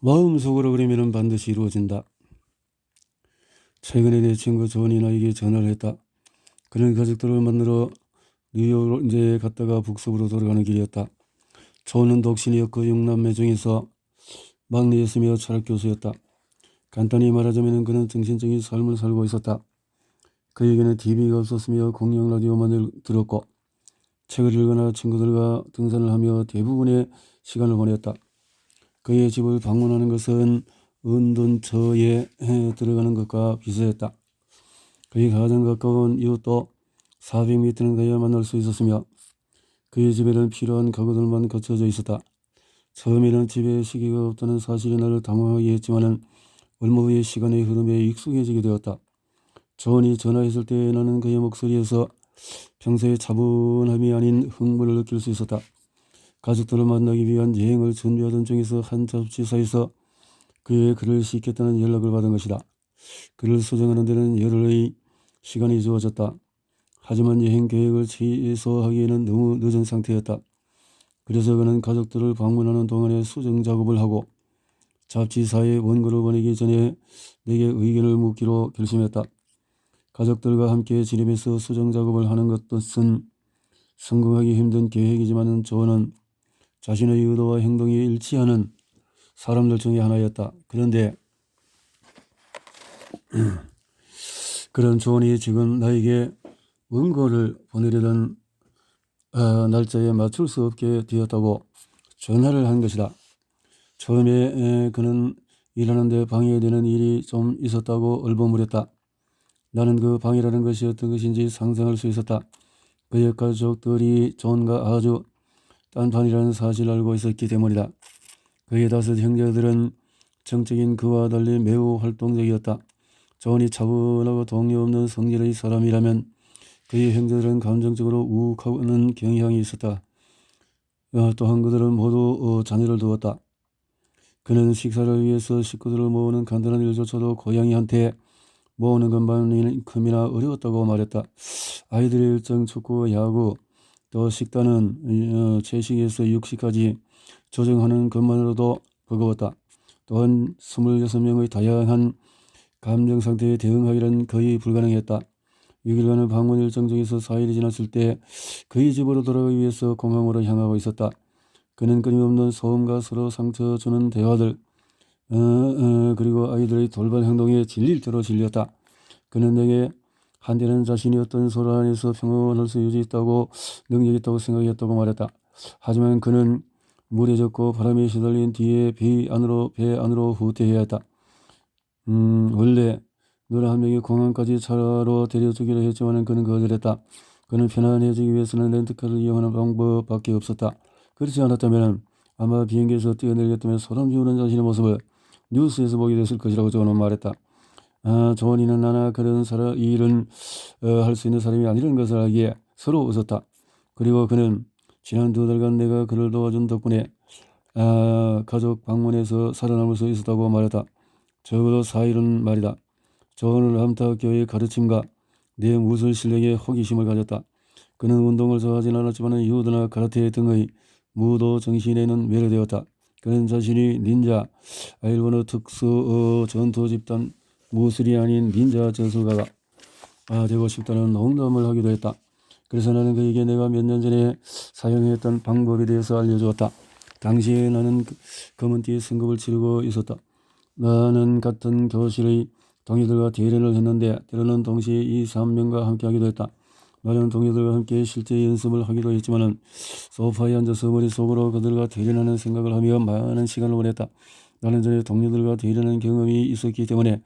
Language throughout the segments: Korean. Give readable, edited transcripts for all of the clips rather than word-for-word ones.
마음속으로 그리면은 반드시 이루어진다. 최근에 내 친구 존이 나에게 전화를 했다. 그는 가족들을 만나러 뉴욕으로 이제 갔다가 북서부로 돌아가는 길이었다. 존은 독신이었고 6남매 중에서 막내였으며 철학 교수였다. 간단히 말하자면 그는 정신적인 삶을 살고 있었다. 그에게는 TV가 없었으며 공영 라디오만 들었고 책을 읽거나 친구들과 등산을 하며 대부분의 시간을 보냈다. 그의 집을 방문하는 것은 은둔처에 들어가는 것과 비슷했다. 그의 가장 가까운 이웃도 400m는 가야 만날 수 있었으며 그의 집에는 필요한 가구들만 갖춰져 있었다. 처음에는 집에 시계가 없다는 사실이 나를 당황하게 했지만은 얼마 후에 시간의 흐름에 익숙해지게 되었다. 존이 전화했을 때 나는 그의 목소리에서 평소의 차분함이 아닌 흥분을 느낄 수 있었다. 가족들을 만나기 위한 여행을 준비하던 중에서 한 잡지사에서 그의 글을 싣겠다는 연락을 받은 것이다. 글을 수정하는 데는 열흘의 시간이 주어졌다. 하지만 여행 계획을 취소하기에는 너무 늦은 상태였다. 그래서 그는 가족들을 방문하는 동안에 수정 작업을 하고 잡지사에 원고를 보내기 전에 내게 의견을 묻기로 결심했다. 가족들과 함께 지내면서 수정 작업을 하는 것은 성공하기 힘든 계획이지만 존은 자신의 의도와 행동이 일치하는 사람들 중에 하나였다. 그런데 그런 존이 지금 나에게 원고를 보내려던 날짜에 맞출 수 없게 되었다고 전화를 한 것이다. 처음에 그는 일하는데 방해되는 일이 좀 있었다고 얼버무렸다. 나는 그 방해라는 것이 어떤 것인지 상상할 수 있었다. 그의 가족들이 존과 아주 딴판이라는 사실을 알고 있었기 때문이다. 그의 5 형제들은 정적인 그와 달리 매우 활동적이었다. 존이 차분하고 동료 없는 성질의 사람이라면 그의 형제들은 감정적으로 우욱하는 경향이 있었다. 또한 그들은 모두 자녀를 두었다. 그는 식사를 위해서 식구들을 모으는 간단한 일조차도 고양이한테 모으는 것만큼이나 어려웠다고 말했다. 아이들의 일정, 축구, 야구, 또 식단은 채식에서 육식까지 조정하는 것만으로도 버거웠다. 또한 26명의 다양한 감정 상태에 대응하기는 거의 불가능했다. 6일간의 방문 일정 중에서 4일이 지났을 때 그의 집으로 돌아가기 위해서 공항으로 향하고 있었다. 그는 끊임없는 소음과 서로 상처 주는 대화들, 그리고 아이들의 돌발 행동에 질릴 대로 질렸다. 그는 내게 한때는 자신이 어떤 소라 안에서 평온할 수 유지했다고 능력이 있다고 생각했다고 말했다. 하지만 그는 물에 젖고 바람에 시달린 뒤에 배 안으로 후퇴해야 했다. 원래 누나 한 명이 공항까지 차로 데려주기로 했지만 그는 거절했다. 그는 편안해지기 위해서는 렌트카를 이용하는 방법밖에 없었다. 그렇지 않았다면 아마 비행기에서 뛰어내리겠다며 소름 지우는 자신의 모습을 뉴스에서 보게 됐을 것이라고 존은 말했다. 존이는 나나 그런 일은 할 수 있는 사람이 아니라는 것을 알기에 서로 웃었다. 그리고 그는 지난 2달간 내가 그를 도와준 덕분에 가족 방문에서 살아남을 수 있었다고 말했다. 적어도 4일은 말이다. 존은 함탁교의 가르침과 내 무술 실력에 호기심을 가졌다. 그는 운동을 좋아하진 않았지만 유도나 카라테 등의 무도 정신에는 매료되었다. 그는 자신이 닌자, 일본어 특수 전투 집단 무술이 아닌 닌자 전술가가 되고 싶다는 농담을 하기도 했다. 그래서 나는 그에게 내가 몇 년 전에 사용했던 방법에 대해서 알려주었다. 당시에 나는 검은띠 승급을 치르고 있었다. 나는 같은 교실의 동료들과 대련을 했는데 때로는 동시에 2~3명과 함께 하기도 했다. 나는 동료들과 함께 실제 연습을 하기도 했지만 소파에 앉아서 머릿속으로 그들과 대련하는 생각을 하며 많은 시간을 보냈다. 나는 전에 동료들과 대련하는 경험이 있었기 때문에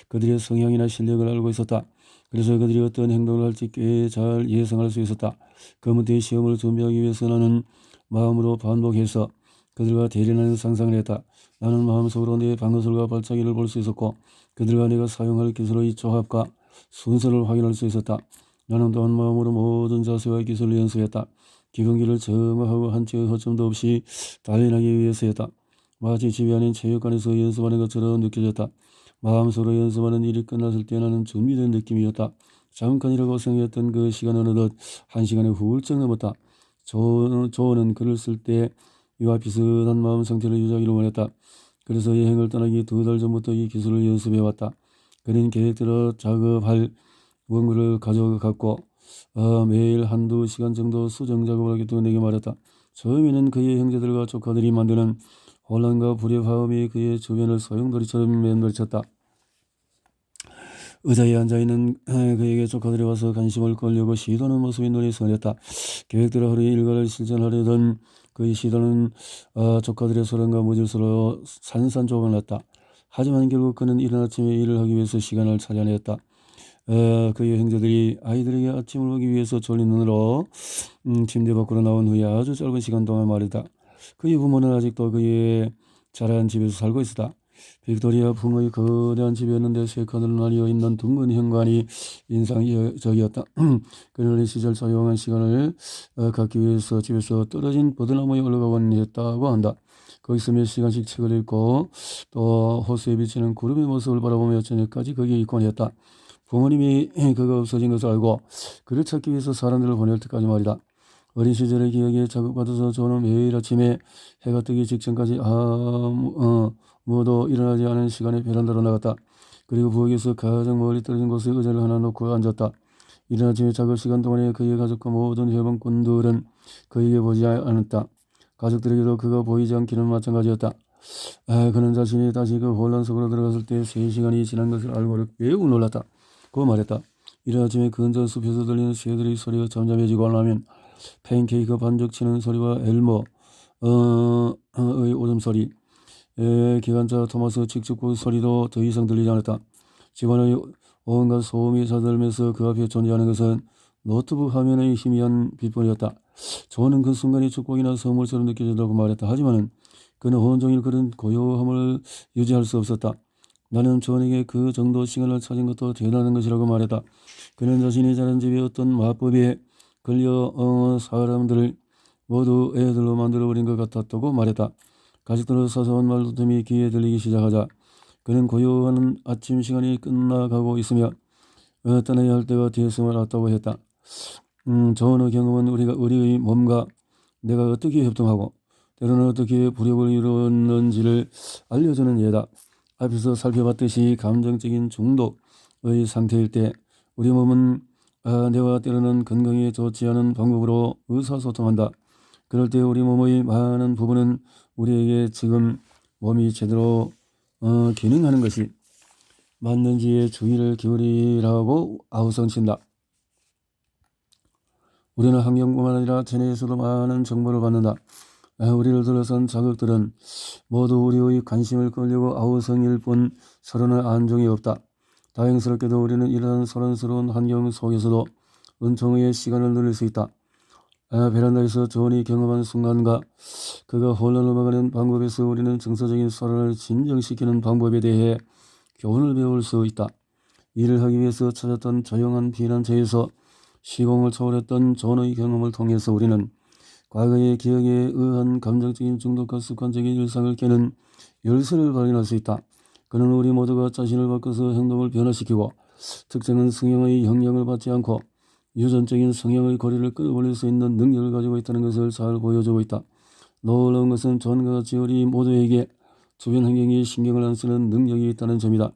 그들의 성향이나 실력을 알고 있었다. 그래서 그들이 어떤 행동을 할지 꽤 잘 예상할 수 있었다. 검은띠 시험을 준비하기 위해서 나는 마음으로 반복해서 그들과 대련하는 상상을 했다. 나는 마음속으로 내 방어술과 발차기를 볼 수 있었고 그들과 내가 사용할 기술의 조합과 순서를 확인할 수 있었다. 나는 또한 마음으로 모든 자세와 기술을 연습했다. 기본기를 정확하고 한치의 허점도 없이 단련하기 위해서였다. 마치 집이 아닌 체육관에서 연습하는 것처럼 느껴졌다. 마음속으로 연습하는 일이 끝났을 때 나는 준비된 느낌이었다. 잠깐이라고 생각했던 그 시간은 어느덧 1시간이 훌쩍 넘었다. 조언은 글을 쓸 때 이와 비슷한 마음 상태를 유지하기를 원했다. 그래서 여행을 떠나기 2달 전부터 이 기술을 연습해왔다. 그는 계획대로 작업할 원고를 가져갔고 매일 한두 시간 정도 수정 작업을 하겠다고 내게 말했다. 처음에는 그의 형제들과 조카들이 만드는 혼란과 불협화음이 그의 주변을 소용돌이처럼 맴돌쳤다. 의자에 앉아있는 그에게 조카들이 와서 관심을 끌려고 시도하는 모습이 눈에 선했다. 계획대로 하루의 일과를 실천하려던 그의 시도는 조카들의 소란과 무질서로 산산조각을 났다. 하지만 결국 그는 이른 아침에 일을 하기 위해서 시간을 찾아냈다. 그의 형제들이 아이들에게 아침을 먹기 위해서 졸린 눈으로 침대 밖으로 나온 후에 아주 짧은 시간 동안 말이다. 그의 부모는 아직도 그의 자라한 집에서 살고 있었다. 빅토리아 풍의 거대한 집이었는데 세 칸으로 나뉘어 있는 둥근 현관이 인상적이었다. 그는 어린 시절 사용한 시간을 갖기 위해서 집에서 떨어진 버드나무에 올라가곤 했다고 한다. 거기서 몇 시간씩 책을 읽고 또 호수에 비치는 구름의 모습을 바라보며 저녁까지 거기에 있곤 했다. 부모님이 그가 없어진 것을 알고 그를 찾기 위해서 사람들을 보낼 때까지 말이다. 어린 시절의 기억에 자극받아서 저는 매일 아침에 해가 뜨기 직전까지 아무도 일어나지 않은 시간에 베란다로 나갔다. 그리고 부엌에서 가장 멀리 떨어진 곳에 의자를 하나 놓고 앉았다. 이른 아침에 작업 시간 동안에 그의 가족과 모든 회원꾼들은 그에게 보지 않았다. 가족들에게도 그가 보이지 않기는 마찬가지였다. 그는 자신이 다시 그 혼란 속으로 들어갔을 때 3시간이 지난 것을 알고 매우 놀랐다. 그 말했다. 이른 아침에 근처 숲에서 들리는 새들의 소리가 잠잠해지고 나면 팬케이크 반죽 치는 소리와 엘모의 오줌소리, 기관차 토마스 직축구 소리도 더 이상 들리지 않았다. 집안의 온갖 소음이 사들면서 그 앞에 존재하는 것은 노트북 화면의 희미한 빛뿐이었다. 저는 그 순간이 축복이나 선물처럼 느껴지더라고 말했다. 하지만 그는 온종일 그런 고요함을 유지할 수 없었다. 나는 존에게 그 정도 시간을 찾은 것도 대단한 것이라고 말했다. 그는 자신이 자란 집에 어떤 마법에 걸려 사람들을 모두 애들로 만들어버린 것 같았다고 말했다. 가족들의 사소한 말다툼이 귀에 들리기 시작하자 그는 고요한 아침 시간이 끝나가고 있으며 떠나야 할 때가 되었음을 알았다고 했다. 존의 경험은 우리의 몸과 내가 어떻게 협동하고 때로는 어떻게 부력을 이루었는지를 알려주는 예다. 앞에서 살펴봤듯이 감정적인 중독의 상태일 때 우리 몸은 뇌와 때로는 건강에 좋지 않은 방법으로 의사소통한다. 그럴 때 우리 몸의 많은 부분은 우리에게 지금 몸이 제대로 기능하는 것이 맞는지에 주의를 기울이라고 아우성친다. 우리는 환경뿐만 아니라 체내에서도 많은 정보를 받는다. 우리를 둘러싼 자극들은 모두 우리의 관심을 끌려고 아우성일 뿐 서로는 안중이 없다. 다행스럽게도 우리는 이러한 소란스러운 환경 속에서도 은총의 시간을 누릴 수 있다. 베란다에서 존이 경험한 순간과 그가 혼란을 막아낸 방법에서 우리는 정서적인 소란을 진정시키는 방법에 대해 교훈을 배울 수 있다. 일을 하기 위해서 찾았던 조용한 피난처에서 시공을 초월했던 존의 경험을 통해서 우리는 과거의 기억에 의한 감정적인 중독과 습관적인 일상을 깨는 열쇠를 발견할 수 있다. 그는 우리 모두가 자신을 바꿔서 행동을 변화시키고 특정한 성향의 영향을 받지 않고 유전적인 성향의 고리를 끌어올릴 수 있는 능력을 가지고 있다는 것을 잘 보여주고 있다. 놀라운 것은 존과 같이 우리 모두에게 주변 환경에 신경을 안 쓰는 능력이 있다는 점이다.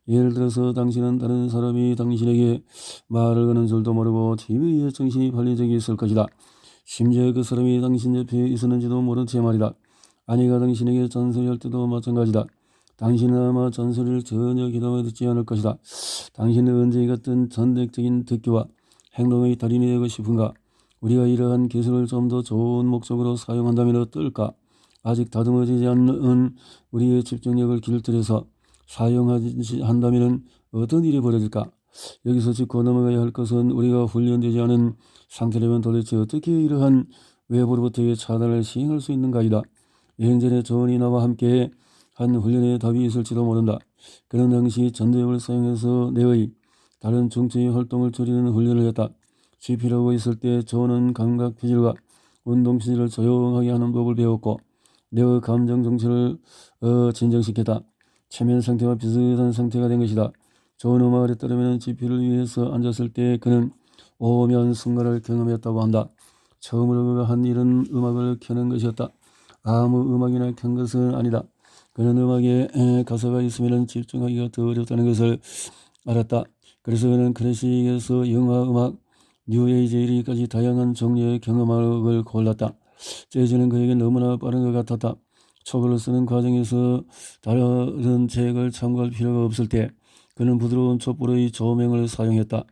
예를 들어서 당신은 다른 사람이 당신에게 말을 거는 줄도 모르고 TV에 정신이 팔린 적이 있을 것이다. 심지어 그 사람이 당신 옆에 있었는지도 모른 채 말이다. 아내가 당신에게 잔소리할 때도 마찬가지다. 당신은 아마 잔소리를 전혀 귀담아 듣지 않을 것이다. 당신은 언제 같은 전략적인 듣기와 행동의 달인이 되고 싶은가? 우리가 이러한 기술을 좀 더 좋은 목적으로 사용한다면 어떨까? 아직 다듬어지지 않는 우리의 집중력을 길들여서 사용한다면 어떤 일이 벌어질까? 여기서 짚고 넘어가야 할 것은 우리가 훈련되지 않은 상태라면 도대체 어떻게 이러한 외부로부터의 차단을 시행할 수 있는가이다. 여행 전에 존이 나와 함께 한 훈련에 답이 있을지도 모른다. 그는 당시 전도역을 사용해서 내의 다른 중증의 활동을 줄이는 훈련을 했다. GP라고 있을 때 존은 감각 피질과 운동 피질을 조용하게 하는 법을 배웠고 내의 감정 정체를 진정시켰다. 체면 상태와 비슷한 상태가 된 것이다. 존의 말에 따르면 GP를 위해서 앉았을 때 그는 오묘한 순간을 경험했다고 한다. 처음으로 그가 한 일은 음악을 켜는 것이었다. 아무 음악이나 켠 것은 아니다. 그는 음악에 가사가 있으면 집중하기가 더 어렵다는 것을 알았다. 그래서 그는 클래식에서 영화, 음악, 뉴에이지에 이르기까지 다양한 종류의 경음악을 골랐다. 재즈는 그에게 너무나 빠른 것 같았다. 촉을 쓰는 과정에서 다른 책을 참고할 필요가 없을 때 그는 부드러운 촛불의 조명을 사용했다.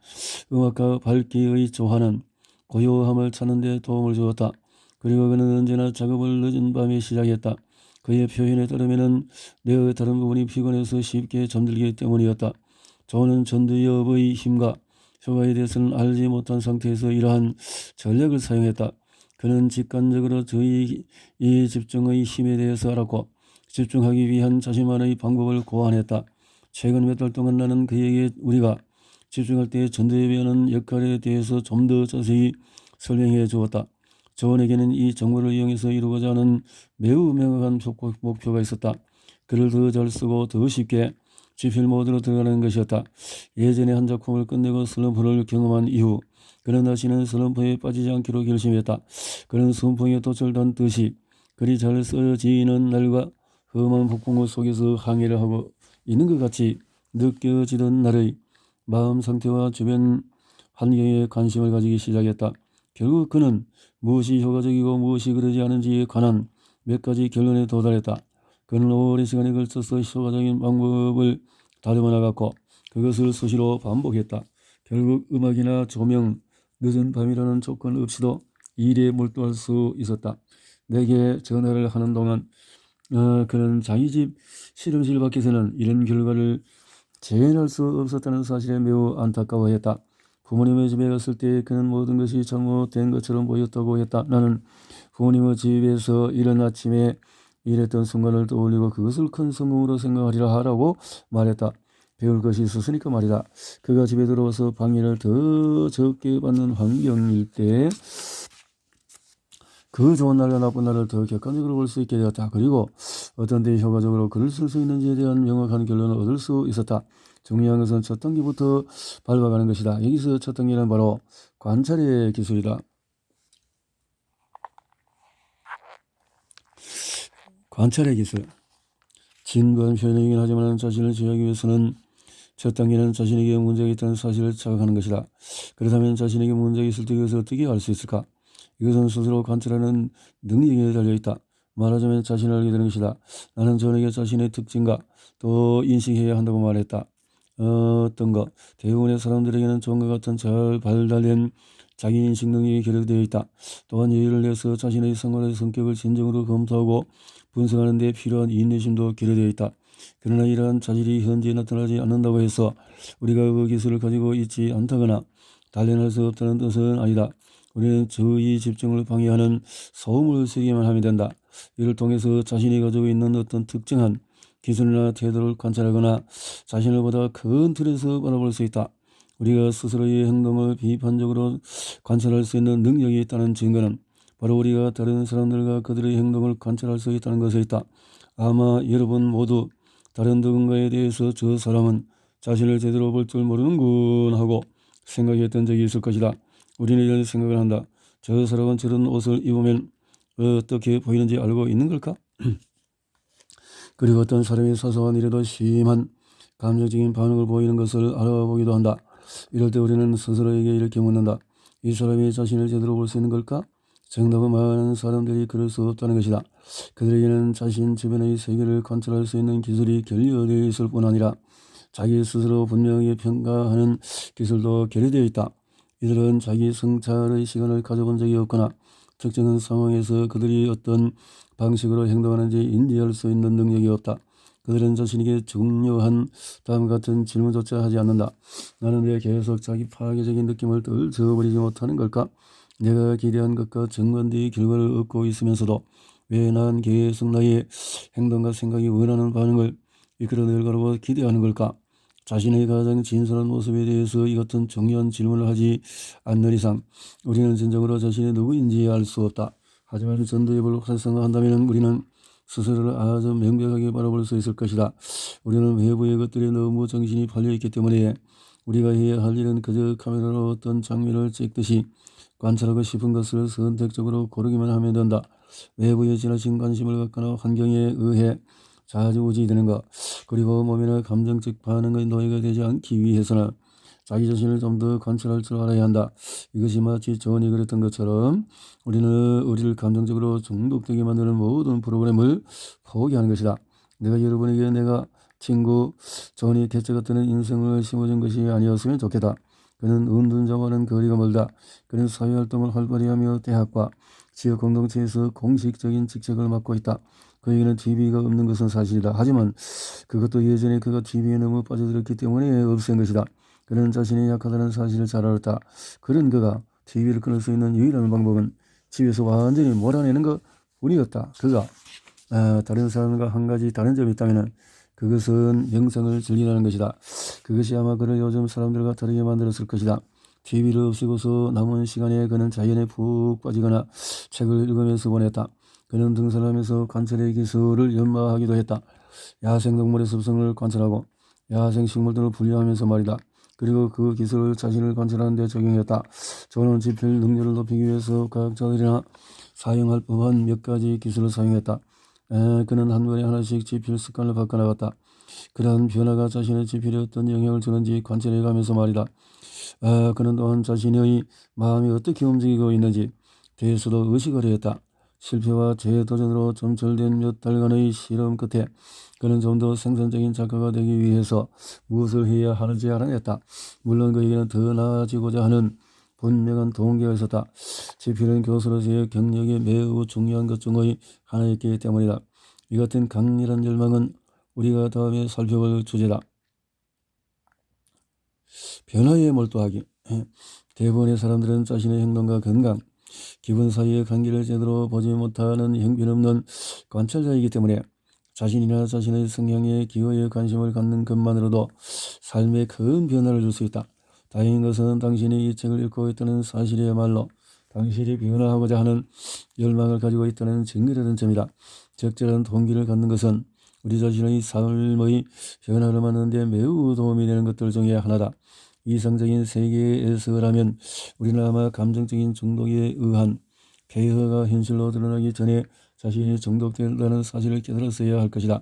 음악과 밝기의 조화는 고요함을 찾는 데 도움을 주었다. 그리고 그는 언제나 작업을 늦은 밤에 시작했다. 그의 표현에 따르면 뇌의 다른 부분이 피곤해서 쉽게 잠들기 때문이었다. 저는 전두엽의 힘과 효과에 대해서는 알지 못한 상태에서 이러한 전략을 사용했다. 그는 직관적으로 저희 이 집중의 힘에 대해서 알았고 집중하기 위한 자신만의 방법을 고안했다. 최근 몇 달 동안 나는 그에게 우리가 집중할 때 전두엽이 하는 역할에 대해서 좀 더 자세히 설명해 주었다. 저원에게는 이 정보를 이용해서 이루고자 하는 매우 명확한 목표가 있었다. 글을 더 잘 쓰고 더 쉽게 지필 모드로 들어가는 것이었다. 예전에 한 작품을 끝내고 슬럼프를 경험한 이후 그는 다시는 슬럼프에 빠지지 않기로 결심했다. 그는 순풍에 돛을 단 듯이 글이 잘 써지는 날과 험한 폭풍우 속에서 항해를 하고 있는 것 같이 느껴지던 날의 마음 상태와 주변 환경에 관심을 가지기 시작했다. 결국 그는 무엇이 효과적이고 무엇이 그러지 않은지에 관한 몇 가지 결론에 도달했다. 그는 오랜 시간에 걸쳐서 효과적인 방법을 다듬어 나갔고 그것을 수시로 반복했다. 결국 음악이나 조명, 늦은 밤이라는 조건 없이도 일에 몰두할 수 있었다. 내게 전화를 하는 동안 그는 자기 집 실험실 밖에서는 이런 결과를 재현할 수 없었다는 사실에 매우 안타까워했다. 부모님의 집에 갔을 때 그는 모든 것이 잘못된 것처럼 보였다고 했다. 나는 부모님의 집에서 이른 아침에 일했던 순간을 떠올리고 그것을 큰 성공으로 생각하리라 하라고 말했다. 배울 것이 있었으니까 말이다. 그가 집에 들어와서 방해를 더 적게 받는 환경일 때 그 좋은 날과 나쁜 날을 더 객관적으로 볼 수 있게 되었다. 그리고 어떤 때 효과적으로 글을 쓸 수 있는지에 대한 명확한 결론을 얻을 수 있었다. 중요한 것은 첫 단계부터 밟아가는 것이다. 여기서 첫 단계는 바로 관찰의 기술이다. 관찰의 기술. 진부한 표현이긴 하지만 자신을 지휘하기 위해서는 첫 단계는 자신에게 문제가 있다는 사실을 자각하는 것이다. 그렇다면 자신에게 문제가 있을 때 이것을 어떻게 알 수 있을까? 이것은 스스로 관찰하는 능력에 달려있다. 말하자면 자신을 알게 되는 것이다. 나는 저에게 자신의 특징과 또 인식해야 한다고 말했다. 어떤 것, 대부분의 사람들에게는 좋은것 같은 잘 발달된 자기인식 능력이 결여되어 있다. 또한 여유를 내서 자신의 생활의 성격을 진정으로 검토하고 분석하는 데 필요한 인내심도 결여되어 있다. 그러나 이러한 자질이 현재 나타나지 않는다고 해서 우리가 그 기술을 가지고 있지 않다거나 단련할 수 없다는 뜻은 아니다. 우리는 저의 집중을 방해하는 소음을 세기만 하면 된다. 이를 통해서 자신이 가지고 있는 어떤 특정한 기술이나 태도를 관찰하거나 자신을 보다 큰 틀에서 바라볼 수 있다. 우리가 스스로의 행동을 비판적으로 관찰할 수 있는 능력이 있다는 증거는 바로 우리가 다른 사람들과 그들의 행동을 관찰할 수 있다는 것에 있다. 아마 여러분 모두 다른 누군가에 대해서 저 사람은 자신을 제대로 볼 줄 모르는군 하고 생각했던 적이 있을 것이다. 우리는 이런 생각을 한다. 저 사람은 저런 옷을 입으면 어떻게 보이는지 알고 있는 걸까? 그리고 어떤 사람이 사소한 일에도 심한 감정적인 반응을 보이는 것을 알아보기도 한다. 이럴 때 우리는 스스로에게 이렇게 묻는다. 이 사람이 자신을 제대로 볼 수 있는 걸까? 정답은 많은 사람들이 그럴 수 없다는 것이다. 그들에게는 자신 주변의 세계를 관찰할 수 있는 기술이 결여되어 있을 뿐 아니라 자기 스스로 분명히 평가하는 기술도 결여되어 있다. 이들은 자기 성찰의 시간을 가져본 적이 없거나 특정한 상황에서 그들이 어떤 방식으로 행동하는지 인지할 수 있는 능력이 없다. 그들은 자신에게 중요한 다음 같은 질문조차 하지 않는다. 나는 왜 계속 자기 파괴적인 느낌을 늘 저버리지 못하는 걸까? 내가 기대한 것과 정반대의 결과를 얻고 있으면서도 왜 난 계속 나의 행동과 생각이 원하는 반응을 이끌어낼 거라고 기대하는 걸까? 자신의 가장 진솔한 모습에 대해서 이 같은 중요한 질문을 하지 않는 이상 우리는 진정으로 자신이 누구인지 알 수 없다. 하지만 전도입을 활성화한다면 우리는 스스로를 아주 명백하게 바라볼 수 있을 것이다. 우리는 외부의 것들에 너무 정신이 팔려있기 때문에 우리가 해야 할 일은 그저 카메라로 어떤 장면을 찍듯이 관찰하고 싶은 것을 선택적으로 고르기만 하면 된다. 외부에 지나친 관심을 갖거나 환경에 의해 좌지우지되는 것, 그리고 몸이나 감정적 반응의 노예가 되지 않기 위해서는 자기 자신을 좀 더 관찰할 줄 알아야 한다. 이것이 마치 전이 그랬던 것처럼 우리를 감정적으로 중독되게 만드는 모든 프로그램을 포기하는 것이다. 내가 여러분에게 내가 친구 전이 대체가 뜨는 인생을 심어준 것이 아니었으면 좋겠다. 그는 은둔자와는 거리가 멀다. 그는 사회활동을 활발히 하며 대학과 지역 공동체에서 공식적인 직책을 맡고 있다. 그에게는 TV가 없는 것은 사실이다. 하지만 그것도 예전에 그가 TV에 너무 빠져들었기 때문에 없앤 것이다. 그는 자신이 약하다는 사실을 잘 알았다. 그런 그가 TV를 끊을 수 있는 유일한 방법은 집에서 완전히 몰아내는 것 뿐이었다. 그가 다른 사람과 한 가지 다른 점이 있다면 그것은 영상을 즐긴다는 것이다. 그것이 아마 그를 요즘 사람들과 다르게 만들었을 것이다. TV를 없애고서 남은 시간에 그는 자연에 푹 빠지거나 책을 읽으면서 보냈다. 그는 등산하면서 관찰의 기술을 연마하기도 했다. 야생동물의 습성을 관찰하고 야생식물들을 분류하면서 말이다. 그리고 그 기술을 자신을 관찰하는 데 적용했다. 저는 지필 능력을 높이기 위해서 과학자들이나 사용할 법한 몇 가지 기술을 사용했다. 그는 한 번에 하나씩 지필 습관을 바꿔나갔다. 그러한 변화가 자신의 지필에 어떤 영향을 주는지 관찰해가면서 말이다. 그는 또한 자신의 마음이 어떻게 움직이고 있는지 대해서도 의식을 했다. 실패와 재도전으로 점철된 몇 달간의 실험 끝에 그는 좀 더 생산적인 작가가 되기 위해서 무엇을 해야 하는지 알아냈다. 물론 그에게는 더 나아지고자 하는 분명한 동기가 있었다. 지필은 교수로서의 경력이 매우 중요한 것 중의 하나였기 때문이다. 이 같은 강렬한 열망은 우리가 다음에 살펴볼 주제다. 변화에 몰두하기. 대부분의 사람들은 자신의 행동과 건강, 기분 사이의 관계를 제대로 보지 못하는 형편없는 관찰자이기 때문에 자신이나 자신의 성향의 기호에 관심을 갖는 것만으로도 삶에 큰 변화를 줄 수 있다. 다행인 것은 당신이 이 책을 읽고 있다는 사실이야말로 당신이 변화하고자 하는 열망을 가지고 있다는 증거라는 점이다. 적절한 동기를 갖는 것은 우리 자신의 삶의 변화를 만드는 데 매우 도움이 되는 것들 중에 하나다. 이상적인 세계에서라면 우리는 아마 감정적인 중독에 의한 폐허가 현실로 드러나기 전에 자신이 중독된다는 사실을 깨달았어야 할 것이다.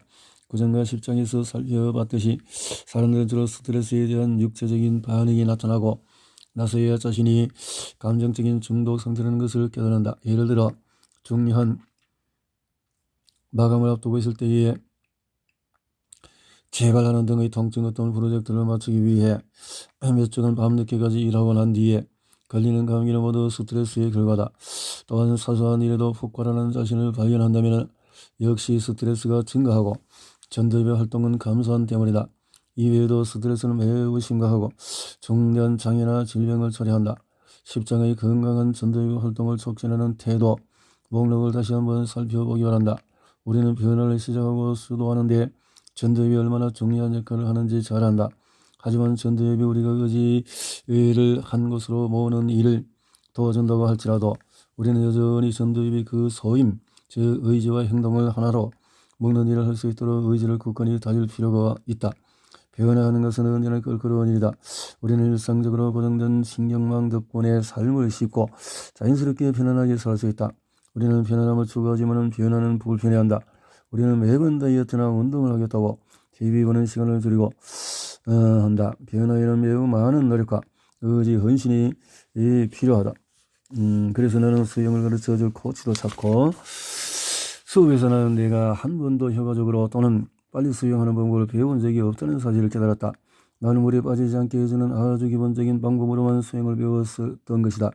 9장과 10장에서 살펴봤듯이 사람들은 주로 스트레스에 대한 육체적인 반응이 나타나고 나서야 자신이 감정적인 중독 상태라는 것을 깨달는다. 예를 들어 중요한 마감을 앞두고 있을 때에 재발하는 등의 통증 어떤 프로젝트를 마치기 위해 몇 주간 밤늦게까지 일하고 난 뒤에 걸리는 감기는 모두 스트레스의 결과다. 또한 사소한 일에도 폭발하는 자신을 발견한다면 역시 스트레스가 증가하고 전두엽의 활동은 감소한 때문이다. 이외에도 스트레스는 매우 심각하고 중대한 장애나 질병을 초래한다. 10장의 건강한 전두엽 활동을 촉진하는 태도 목록을 다시 한번 살펴보기 바란다. 우리는 변화를 시작하고 수도하는데 전두엽이 얼마나 중요한 역할을 하는지 잘 안다. 하지만 전두엽이 우리가 의지를 한 곳으로 모으는 일을 도와준다고 할지라도 우리는 여전히 전두엽이 그 소임, 즉 의지와 행동을 하나로 먹는 일을 할 수 있도록 의지를 굳건히 다질 필요가 있다. 변화하는 것은 언제나 껄끄러운 일이다. 우리는 일상적으로 고정된 신경망 덕분에 삶을 쉽고 자연스럽게 편안하게 살 수 있다. 우리는 편안함을 추구하지만 변화는 불편해한다. 우리는 매번 다이어트나 운동을 하겠다고 TV 보는 시간을 줄이고 한다. 변화에는 매우 많은 노력과 의지, 헌신이 필요하다. 그래서 나는 수영을 가르쳐줄 코치도 찾고 수업에서는 내가 한 번도 효과적으로 또는 빨리 수영하는 방법을 배운 적이 없다는 사실을 깨달았다. 나는 물에 빠지지 않게 해주는 아주 기본적인 방법으로만 수영을 배웠었던 것이다.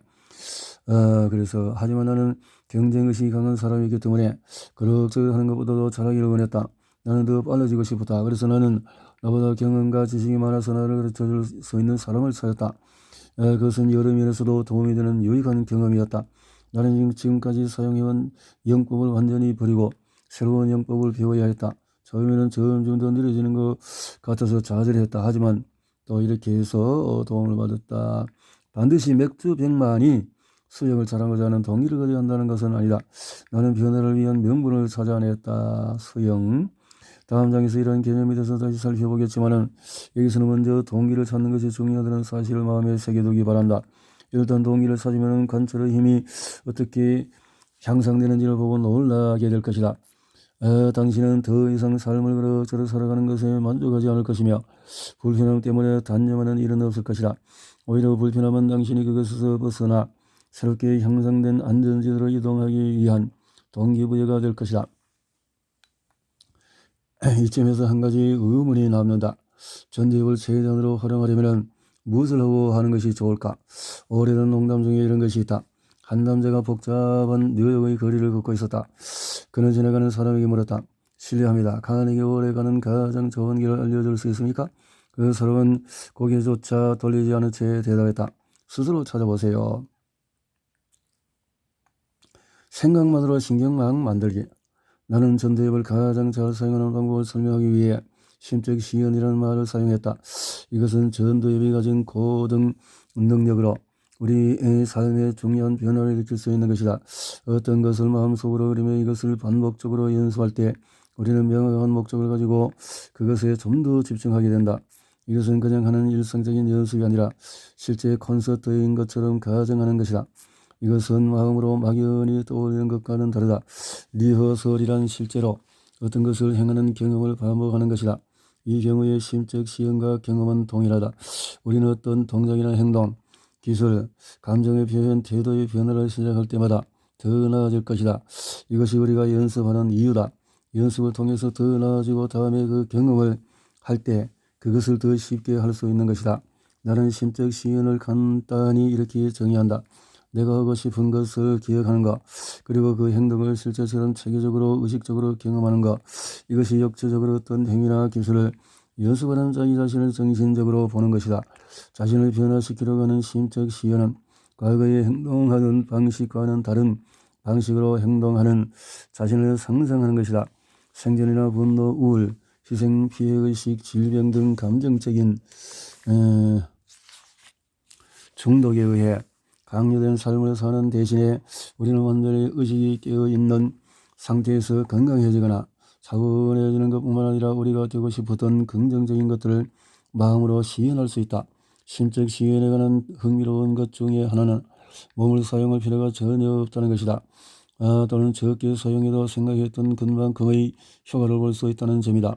그래서 하지만 나는 경쟁의식이 강한 사람이기 때문에 그럭저럭 하는 것보다도 잘하기를 원했다. 나는 더 빨라지고 싶었다. 그래서 나는 나보다 경험과 지식이 많아서 나를 가르쳐줄 수 있는 사람을 찾았다. 그것은 여러 면에서도 도움이 되는 유익한 경험이었다. 나는 지금까지 사용해온 영법을 완전히 버리고 새로운 영법을 배워야 했다. 처음에는 점점 더 느려지는 것 같아서 좌절했다. 하지만 또 이렇게 해서 도움을 받았다. 반드시 맥주병만이 수영을 잘하고자 하는 동기를 가져야 한다는 것은 아니다. 나는 변화를 위한 명분을 찾아냈다. 수영. 다음 장에서 이런 개념에 대해서 다시 살펴보겠지만은 여기서는 먼저 동기를 찾는 것이 중요하다는 사실을 마음에 새겨두기 바란다. 일단 동기를 찾으면 관찰의 힘이 어떻게 향상되는지를 보고 놀라게 될 것이다. 당신은 더 이상 삶을 그럭저럭 살아가는 것에 만족하지 않을 것이며 불편함 때문에 단념하는 일은 없을 것이다. 오히려 불편함은 당신이 그것에서 벗어나 새롭게 형성된 안전지대로 이동하기 위한 동기부여가 될 것이다. 이쯤에서 한 가지 의문이 남는다. 전대협을 최대한으로 활용하려면 무엇을 하고 하는 것이 좋을까? 오래된 농담 중에 이런 것이 있다. 한 남자가 복잡한 뉴욕의 거리를 걷고 있었다. 그는 지나가는 사람에게 물었다. 실례합니다. 가는에게 오래가는 가장 좋은 길을 알려줄 수 있습니까? 그 사람은 고개조차 돌리지 않은 채 대답했다. 스스로 찾아보세요. 생각만으로 신경망 만들기. 나는 전대협을 가장 잘 사용하는 방법을 설명하기 위해 심적 시연이라는 말을 사용했다. 이것은 전도협이 가진 고등 능력으로 우리의 삶에 중요한 변화를 일으킬 수 있는 것이다. 어떤 것을 마음속으로 그리며 이것을 반복적으로 연습할 때 우리는 명확한 목적을 가지고 그것에 좀 더 집중하게 된다. 이것은 그냥 하는 일상적인 연습이 아니라 실제 콘서트인 것처럼 가정하는 것이다. 이것은 마음으로 막연히 떠올리는 것과는 다르다. 리허설이란 실제로 어떤 것을 행하는 경험을 반복하는 것이다. 이 경우의 심적 시험과 경험은 동일하다. 우리는 어떤 동작이나 행동, 기술, 감정의 표현, 태도의 변화를 시작할 때마다 더 나아질 것이다. 이것이 우리가 연습하는 이유다. 연습을 통해서 더 나아지고 다음에 그 경험을 할 때 그것을 더 쉽게 할 수 있는 것이다. 나는 심적 시연을 간단히 이렇게 정의한다. 내가 하고 싶은 것을 기억하는 것, 그리고 그 행동을 실제처럼 체계적으로 의식적으로 경험하는 것, 이것이 역체적으로 어떤 행위나 기술을 연습하는 자기 자신을 정신적으로 보는 것이다. 자신을 변화시키려고 하는 심적 시연은 과거에 행동하던 방식과는 다른 방식으로 행동하는 자신을 상상하는 것이다. 생존이나 분노, 우울, 희생, 피해의식, 질병 등 감정적인 중독에 의해 강요된 삶을 사는 대신에 우리는 완전히 의식이 깨어있는 상태에서 건강해지거나 차분해지는 것뿐만 아니라 우리가 되고 싶었던 긍정적인 것들을 마음으로 시연할 수 있다. 심적 시연에 관한 흥미로운 것 중에 하나는 몸을 사용할 필요가 전혀 없다는 것이다. 또는 적게 사용해도 생각했던 그만큼의 효과를 볼 수 있다는 점이다.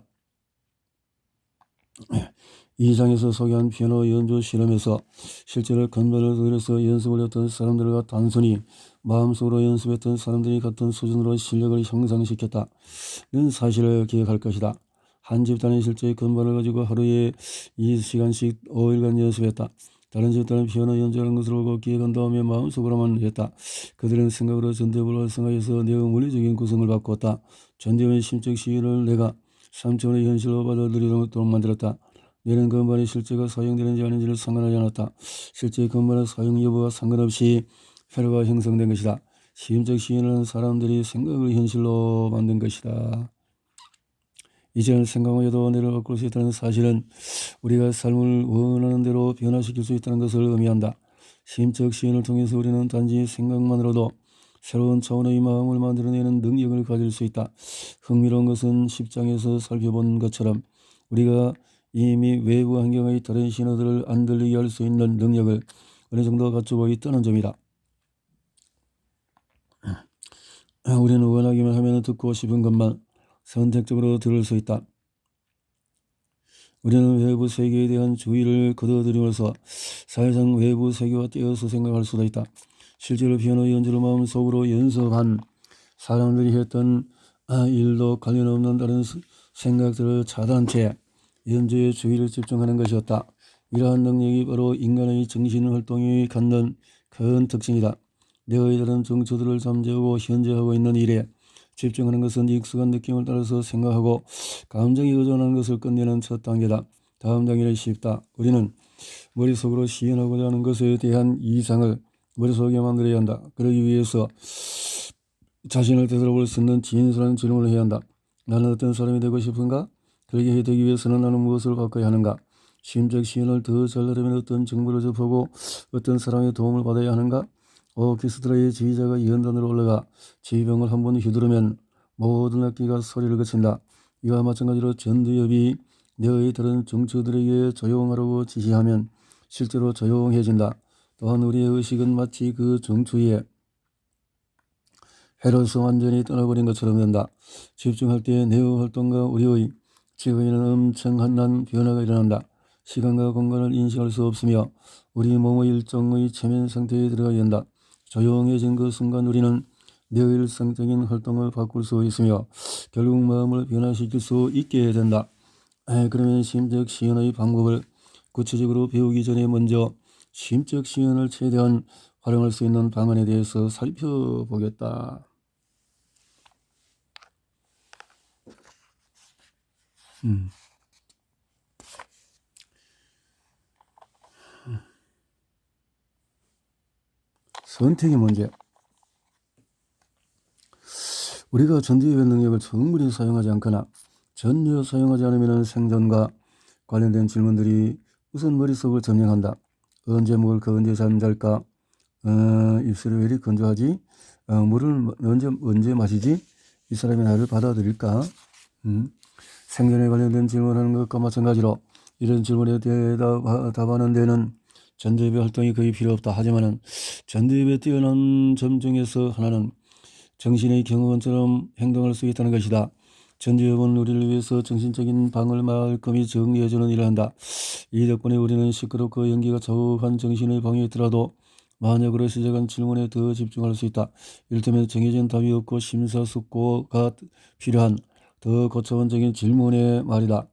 이 장에서 소개한 피아노 연주 실험에서 실제로 건반을 들여서 연습을 했던 사람들과 단순히 마음속으로 연습했던 사람들이 같은 수준으로 실력을 향상시켰다는 사실을 기억할 것이다. 한 집단이 실제 건반을 가지고 하루에 20시간씩 5일간 연습했다. 다른 집단은 피아노 연주하는 것을 보고 기억한 다음에 마음속으로만 했다. 그들은 생각으로 전대협을 활성화해서 내의 물리적인 구성을 바꾸었다. 전대협의 심적 시연을 내가 3차원의 현실로 받아들이도록 만들었다. 내는 건반이 실제가 사용되는지 아닌지를 상관하지 않았다. 실제 건반의 사용 여부와 상관없이 회로가 형성된 것이다. 심적 시연은 사람들이 생각을 현실로 만든 것이다. 이제는 생각만 해도 내를 바꿀 수 있다는 사실은 우리가 삶을 원하는 대로 변화시킬 수 있다는 것을 의미한다. 심적 시연을 통해서 우리는 단지 생각만으로도 새로운 차원의 마음을 만들어내는 능력을 가질 수 있다. 흥미로운 것은 10장에서 살펴본 것처럼 우리가 이미 외부 환경의 다른 신호들을 안 들리게 할 수 있는 능력을 어느 정도 갖추고 있다는 점이다. 우리는 원하기만 하면 듣고 싶은 것만 선택적으로 들을 수 있다. 우리는 외부 세계에 대한 주의를 거둬들이면서 사실상 외부 세계와 떼어서 생각할 수도 있다. 실제로 피아노 연주를 마음속으로 연습한 사람들이 했던 일도 관련 없는 다른 생각들을 차단한 채 연주에 주의를 집중하는 것이었다. 이러한 능력이 바로 인간의 정신활동이 갖는 큰 특징이다. 내의 다른 정처들을 잠재우고 현재 하고 있는 일에 집중하는 것은 익숙한 느낌을 따라서 생각하고 감정에 의존하는 것을 끝내는 첫 단계다. 다음 단계는 쉽다. 우리는 머릿속으로 시연하고자 하는 것에 대한 이상을 머릿속에 만들어야 한다. 그러기 위해서 자신을 되돌아볼 수 있는 진솔한 질문을 해야 한다. 나는 어떤 사람이 되고 싶은가? 그렇게 되기 위해서는 나는 무엇을 바꿔야 하는가? 심적 시연을 더 잘하려면 어떤 정보를 접하고 어떤 사람의 도움을 받아야 하는가? 오케스트라의 지휘자가 연단으로 올라가 지휘병을 한번 휘두르면 모든 악기가 소리를 그친다. 이와 마찬가지로 전두엽이 너의 다른 정처들에게 조용하라고 지시하면 실제로 조용해진다. 또한 우리의 의식은 마치 그 정추에 해로서 완전히 떠나버린 것처럼 된다. 집중할 때 내의 활동과 우리의 지구에는 엄청난 변화가 일어난다. 시간과 공간을 인식할 수 없으며 우리 몸의 일정의 체면 상태에 들어가야 된다. 조용해진 그 순간 우리는 내 일상적인 활동을 바꿀 수 있으며 결국 마음을 변화시킬 수 있게 된다. 그러면 심적 시연의 방법을 구체적으로 배우기 전에 먼저 심적 시연을 최대한 활용할 수 있는 방안에 대해서 살펴보겠다. 선택의 문제. 우리가 전두엽의 능력을 충분히 사용하지 않거나 전혀 사용하지 않으면 생존과 관련된 질문들이 우선 머릿속을 점령한다. 언제 먹을까? 언제 잠잘까? 입술이 왜 이리 건조하지? 물을 언제 마시지? 이 사람이 나를 받아들일까? 생존에 관련된 질문하는 것과 마찬가지로 이런 질문에 답하는 데는 전두엽의 활동이 거의 필요 없다. 하지만 전두엽의 뛰어난 점 중에서 하나는 정신의 경호원처럼 행동할 수 있다는 것이다. 전두엽은 우리를 위해서 정신적인 방을 말끔히 정리해주는 일을 한다. 이 덕분에 우리는 시끄럽고 연기가 자욱한 정신의 방에 있더라도 만약으로 시작한 질문에 더 집중할 수 있다. 이를테면 정해진 답이 없고 심사숙고가 필요한 더 고차원적인 질문의 말이다.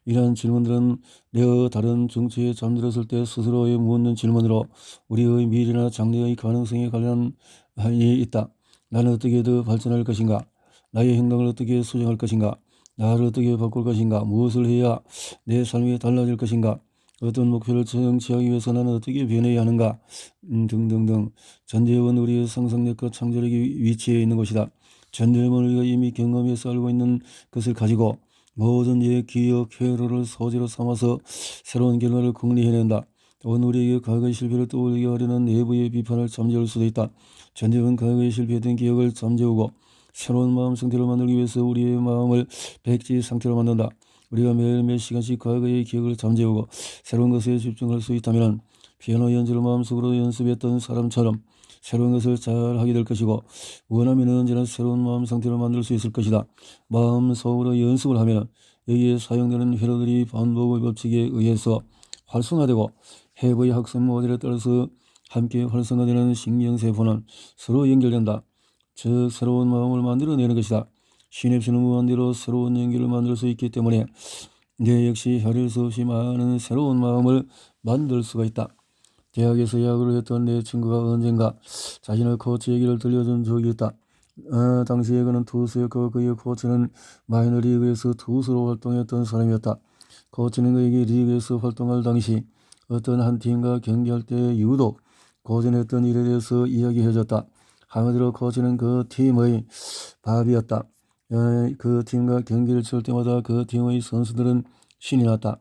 이러한 질문들은 내의 다른 정체에 잠들었을 때 스스로에 묻는 질문으로 우리의 미래나 장래의 가능성에 관련이 있다. 나는 어떻게 더 발전할 것인가? 나의 행동을 어떻게 수정할 것인가? 나를 어떻게 바꿀 것인가? 무엇을 해야 내 삶이 달라질 것인가? 어떤 목표를 성취하기 위해서 나는 어떻게 변해야 하는가? 등등등. 전두엽은 우리의 상상력과 창조력이 위치해 있는 것이다. 전두엽은 우리가 이미 경험해서 알고 있는 것을 가지고 모든 옛 기억, 회로를 소재로 삼아서 새로운 결과를 궁리해낸다. 또한 우리에게 과거의 실패를 떠올리게 하려는 내부의 비판을 잠재울 수도 있다. 전두엽은 과거에 실패했던 기억을 잠재우고 새로운 마음 상태를 만들기 위해서 우리의 마음을 백지 상태로 만든다. 우리가 매일 몇 시간씩 과거의 기억을 잠재우고 새로운 것에 집중할 수 있다면 피아노 연주를 마음속으로 연습했던 사람처럼 새로운 것을 잘 하게 될 것이고 원하면 언제나 새로운 마음 상태를 만들 수 있을 것이다. 마음속으로 연습을 하면 여기에 사용되는 회로들이 반복의 법칙에 의해서 활성화되고 해부의 학습 모델에 따라서 함께 활성화되는 신경세포는 서로 연결된다. 즉 새로운 마음을 만들어내는 것이다. 시냅스는 무한대로 새로운 연결을 만들 수 있기 때문에 내 역시 혈일 수 없이 많은 새로운 마음을 만들 수가 있다. 대학에서 야구를 했던 내 친구가 언젠가 자신의 코치 얘기를 들려준 적이 있다. 당시에 그는 투수였고 그의 코치는 마이너리그에서 투수로 활동했던 사람이었다. 코치는 그에게 리그에서 활동할 당시 어떤 한 팀과 경기할 때 유독 고전했던 일에 대해서 이야기해줬다. 한마디로 코치는 그 팀의 밥이었다. 그 팀과 경기를 치를 때마다 그 팀의 선수들은 신이 났다.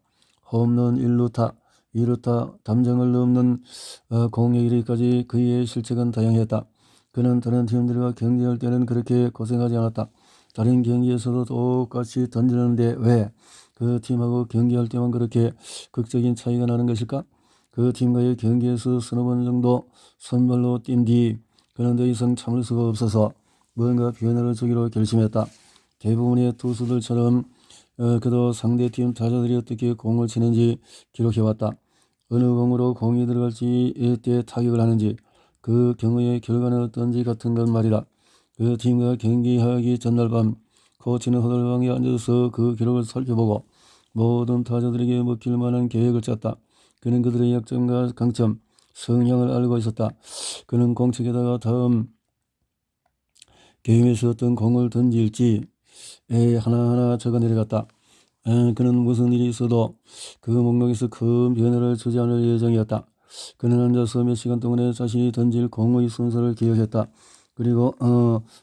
홈런 1루타, 2루타, 담장을 넘는 공격 1위까지 그의 실책은 다양했다. 그는 다른 팀들과 경기할 때는 그렇게 고생하지 않았다. 다른 경기에서도 똑같이 던지는데 왜 그 팀하고 경기할 때만 그렇게 극적인 차이가 나는 것일까? 그 팀과의 경기에서 서너 번 정도 선발로 뛴 뒤 그는 더 이상 참을 수가 없어서 뭔가 변화를 주기로 결심했다. 대부분의 투수들처럼 그도 상대팀 타자들이 어떻게 공을 치는지 기록해왔다. 어느 공으로 공이 들어갈지 때 타격을 하는지 그 경우의 결과는 어떤지 같은 건 말이다. 그 팀과 경기하기 전날 밤 코치는 호들방에 앉아서 그 기록을 살펴보고 모든 타자들에게 먹힐 만한 계획을 짰다. 그는 그들의 약점과 강점, 성향을 알고 있었다. 그는 공책에다가 다음 게임에서 어떤 공을 던질지 하나하나 적어 내려갔다. 그는 무슨 일이 있어도 그 목록에서 큰 변화를 주지 않을 예정이었다. 그는 앉아서 몇 시간 동안에 자신이 던질 공의 순서를 기억했다. 그리고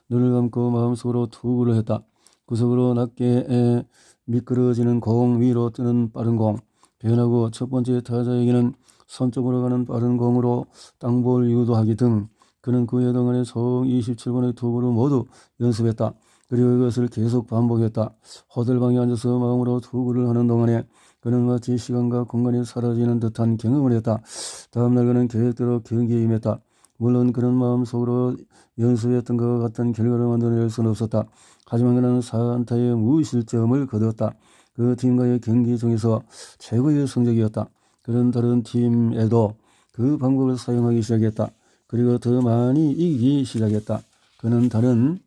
눈을 감고 마음속으로 투구를 했다. 구석으로 낮게 미끄러지는 공, 위로 뜨는 빠른 공, 변하고 첫 번째 타자에게는 손 쪽으로 가는 빠른 공으로 땅볼 유도하기 등 그는 그해 동안에 총 27번의 투구를 모두 연습했다. 그리고 이것을 계속 반복했다. 호들방에 앉아서 마음으로 투구를 하는 동안에 그는 마치 시간과 공간이 사라지는 듯한 경험을 했다. 다음날 그는 계획대로 경기에 임했다. 물론 그런 마음속으로 연습했던 것 같은 결과를 만들어낼 수는 없었다. 하지만 그는 4안타의 무실점을 거두었다. 그 팀과의 경기 중에서 최고의 성적이었다. 그런 다른 팀에도 그 방법을 사용하기 시작했다. 그리고 더 많이 이기기 시작했다. 그는 다른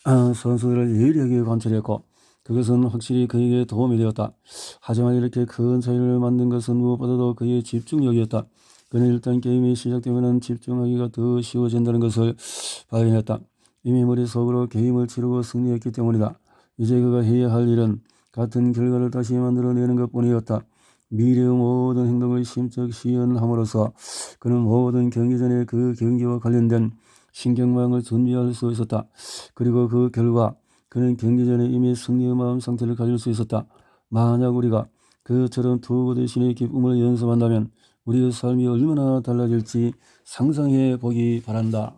선수들을 예리하게 관찰했고 그것은 확실히 그에게 도움이 되었다. 하지만 이렇게 큰 차이를 만든 것은 무엇보다도 그의 집중력이었다. 그는 일단 게임이 시작되면 집중하기가 더 쉬워진다는 것을 발견했다. 이미 머릿속으로 게임을 치르고 승리했기 때문이다. 이제 그가 해야 할 일은 같은 결과를 다시 만들어내는 것뿐이었다. 미래의 모든 행동을 심적 시연함으로써 그는 모든 경기 전에 그 경기와 관련된 신경망을 준비할 수 있었다. 그리고 그 결과 그는 경기 전에 이미 승리의 마음 상태를 가질 수 있었다. 만약 우리가 그처럼 투구 대신의 기쁨을 연습한다면 우리의 삶이 얼마나 달라질지 상상해 보기 바란다.